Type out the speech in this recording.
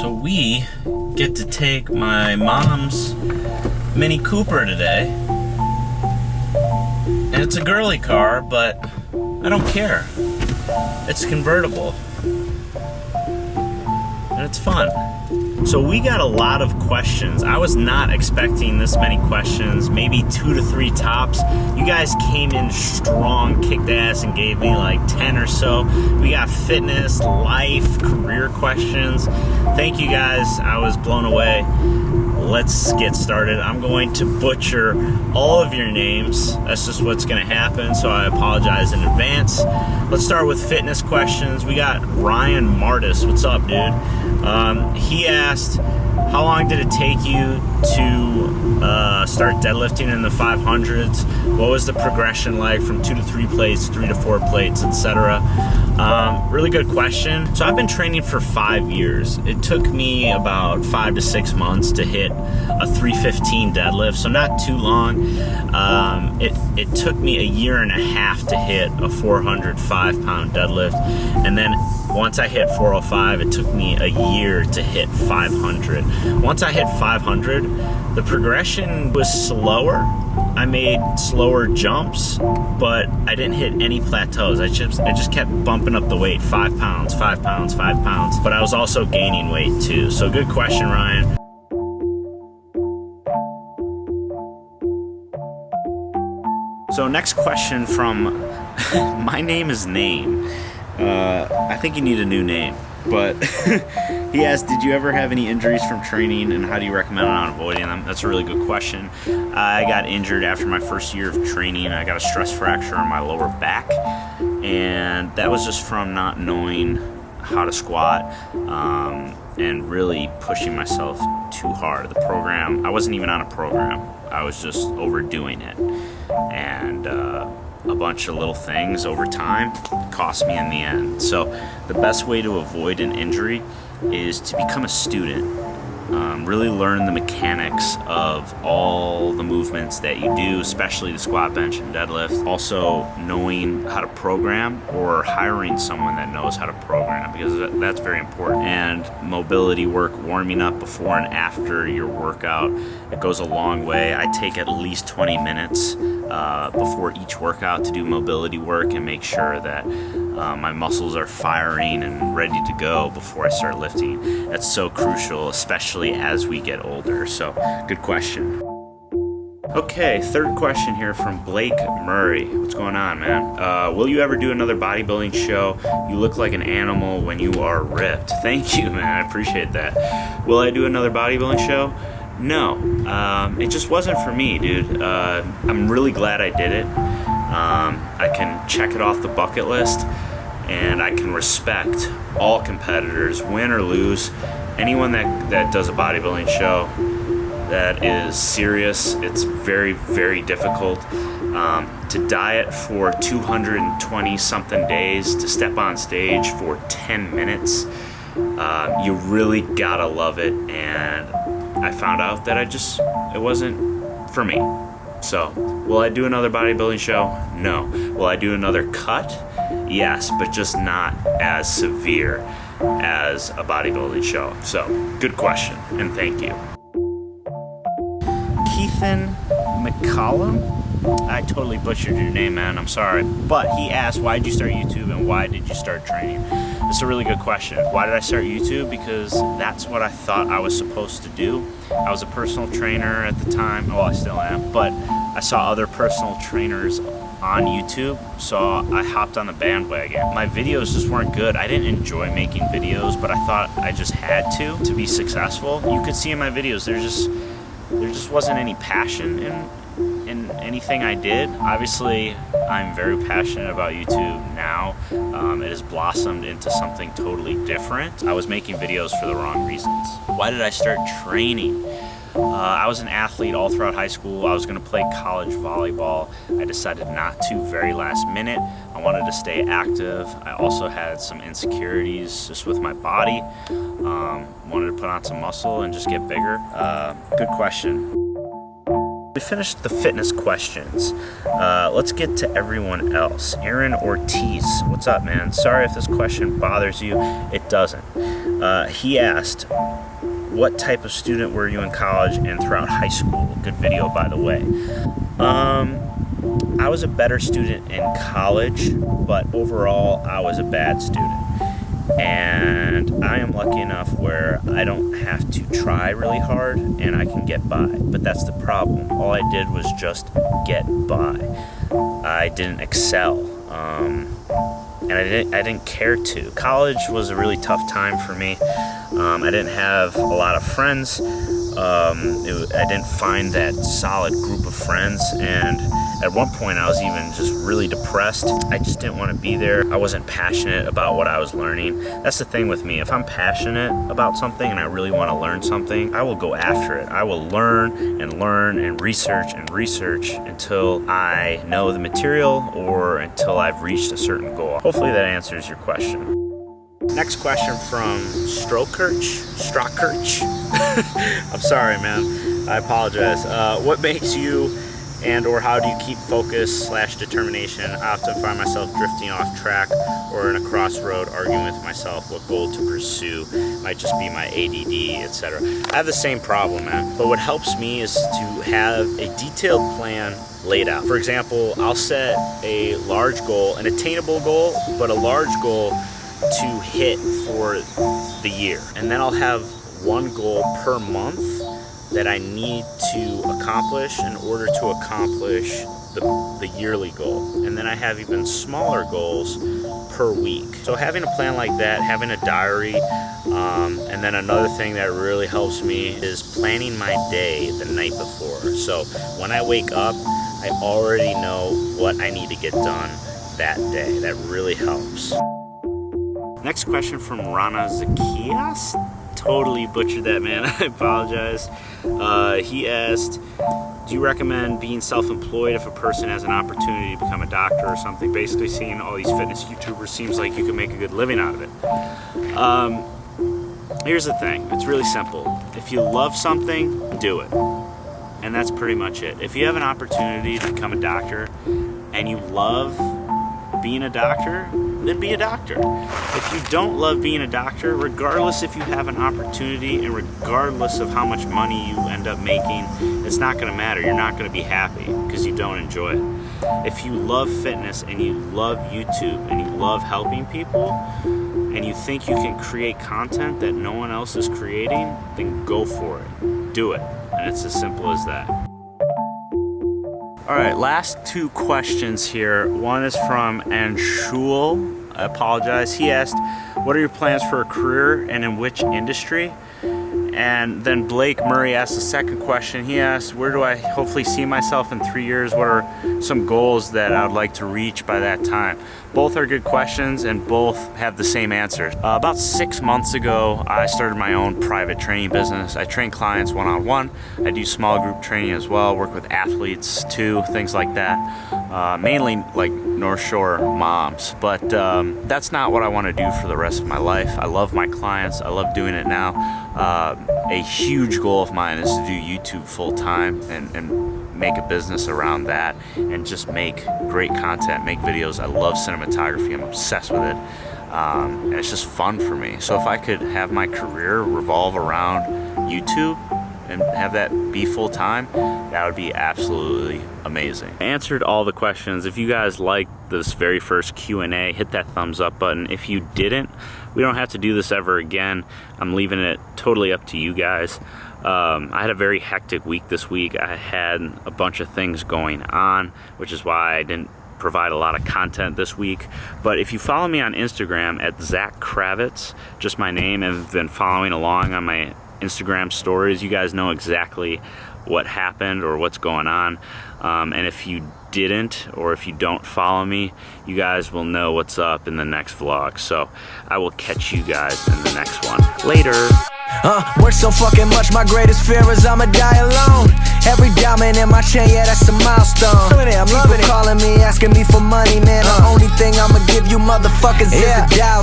So we get to take my mom's Mini Cooper today. And it's a girly car, but I don't care. It's convertible. And it's fun. So we got a lot of questions. I was not expecting this many questions, maybe 2 to 3 tops. You guys came in strong, kicked ass, and gave me like 10 or so. We got fitness, life, career questions. Thank you guys. I was blown away. Let's get started. I'm going to butcher all of your names. That's just what's going to happen, so I apologize in advance. Let's start with fitness questions. We got Ryan Martis. What's up, dude? He asked, how long did it take you to start deadlifting in the 500s? What was the progression like from 2 to 3 plates, 3 to 4 plates, etc.? Really good question. So I've been training for 5 years. It took me about 5 to 6 months to hit a 315 deadlift, so not too long. It took me a year and a half to hit a 405-pound deadlift, and then once I hit 405, it took me a year to hit 500. Once I hit 500, the progression was slower. I made slower jumps, but I didn't hit any plateaus. I just kept bumping up the weight, 5 pounds, 5 pounds, 5 pounds. But I was also gaining weight too. So good question, Ryan. So next question from my name is Name. I think you need a new name, but he asked, did you ever have any injuries from training, and how do you recommend on avoiding them? That's a really good question. I got injured after my first year of training. I got a stress fracture in my lower back, and that was just from not knowing how to squat and really pushing myself too hard. The program, I wasn't even on a program. I was just overdoing it, and a bunch of little things over time cost me in the end. So the best way to avoid an injury is to become a student. Really learn the mechanics of all the movements that you do, especially the squat, bench, and deadlift. Also knowing how to program, or hiring someone that knows how to program, because that's very important. And mobility work, warming up before and after your workout, it goes a long way. I take at least 20 minutes before each workout to do mobility work and make sure that my muscles are firing and ready to go before I start lifting. That's so crucial, especially as we get older. So, good question. Okay, third question here from Blake Murray. What's going on, man? Will you ever do another bodybuilding show? You look like an animal when you are ripped. Thank you, man. I appreciate that. Will I do another bodybuilding show? No. It just wasn't for me, dude. I'm really glad I did it. I can check it off the bucket list, and I can respect all competitors, win or lose. Anyone that does a bodybuilding show that is serious, it's very, very difficult. To diet for 220 something days, to step on stage for 10 minutes, you really gotta love it. And I found out that it wasn't for me. So, will I do another bodybuilding show? No. Will I do another cut? Yes, but just not as severe as a bodybuilding show. So, good question, and thank you. Keithan McCollum? I totally butchered your name, man. I'm sorry. But he asked, why did you start YouTube and why did you start training? It's a really good question. Why did I start YouTube? Because that's what I thought I was supposed to do. I was a personal trainer at the time. Well, I still am. But I saw other personal trainers on YouTube, so I hopped on the bandwagon. My videos just weren't good. I didn't enjoy making videos, but I thought I just had to be successful. You could see in my videos, there just wasn't any passion in anything I did. Obviously, I'm very passionate about YouTube now. It has blossomed into something totally different. I was making videos for the wrong reasons. Why did I start training? I was an athlete all throughout high school. I was going to play college volleyball. I decided not to very last minute. I wanted to stay active. I also had some insecurities just with my body. Wanted to put on some muscle and just get bigger. Good question. We finished the fitness questions. Let's get to everyone else. Aaron Ortiz, what's up, man? Sorry if this question bothers you. It doesn't. He asked, what type of student were you in college and throughout high school? Good video, by the way. I was a better student in college, but overall I was a bad student. And I am lucky enough where I don't have to try really hard and I can get by. But that's the problem. All I did was just get by. I didn't excel. And I didn't care to. College was a really tough time for me. I didn't have a lot of friends. I didn't find that solid group of friends, and at one point I was even just really depressed. I just didn't want to be there. I wasn't passionate about what I was learning. That's the thing with me. If I'm passionate about something and I really want to learn something, I will go after it. I will learn and research until I know the material or until I've reached a certain goal. Hopefully that answers your question. Next question from Strokerch. I'm sorry, man. I apologize. What makes you and or how do you keep focus / determination? I often find myself drifting off track or in a crossroad arguing with myself what goal to pursue. Might just be my ADD, etc. I have the same problem, man. But what helps me is to have a detailed plan laid out. For example, I'll set a large goal, an attainable goal, but a large goal to hit for the year. And then I'll have one goal per month that I need to accomplish in order to accomplish the yearly goal. And then I have even smaller goals per week. So having a plan like that, having a diary, and then another thing that really helps me is planning my day the night before. So when I wake up, I already know what I need to get done that day. That really helps. Next question from Rana Zacchias. Totally butchered that, man. I apologize. He asked, do you recommend being self-employed if a person has an opportunity to become a doctor or something? Basically, seeing all these fitness YouTubers seems like you can make a good living out of it. Here's the thing. It's really simple. If you love something, do it. And that's pretty much it. If you have an opportunity to become a doctor and you love being a doctor, then be a doctor. If you don't love being a doctor, regardless if you have an opportunity and regardless of how much money you end up making, it's not going to matter. You're not going to be happy because you don't enjoy it. If you love fitness and you love YouTube and you love helping people and you think you can create content that no one else is creating, then go for it. Do it. And it's as simple as that. All right, last two questions here. One is from Anshul. I apologize. He asked, what are your plans for a career and in which industry? And then Blake Murray asked the second question. He asked, where do I hopefully see myself in 3 years? What are some goals that I would like to reach by that time? Both are good questions and both have the same answers. About 6 months ago, I started my own private training business. I train clients one-on-one. I do small group training as well, work with athletes too, things like that. Mainly like North Shore moms, but that's not what I want to do for the rest of my life. I love my clients. I love doing it now. A huge goal of mine is to do YouTube full-time and make a business around that and just make great content, make videos. I love cinematography. I'm obsessed with it. And it's just fun for me. So if I could have my career revolve around YouTube and have that be full-time, that would be absolutely amazing. I answered all the questions. If you guys liked this very first Q&A, hit that thumbs up button. If you didn't, we don't have to do this ever again. I'm leaving it totally up to you guys. I had a very hectic week this week. I had a bunch of things going on, which is why I didn't provide a lot of content this week. But if you follow me on Instagram at Zack Kravits, just my name, and have been following along on my Instagram stories, you guys know exactly what happened or what's going on. And if you didn't, or if you don't follow me, you guys will know what's up in the next vlog. So I will catch you guys in the next one. Later. Work so fucking much, my greatest fear is I'ma die alone. Every diamond in my chain, yeah, that's a milestone. People calling me, asking me for money, man. The only thing I'ma give you motherfuckers is a Dow.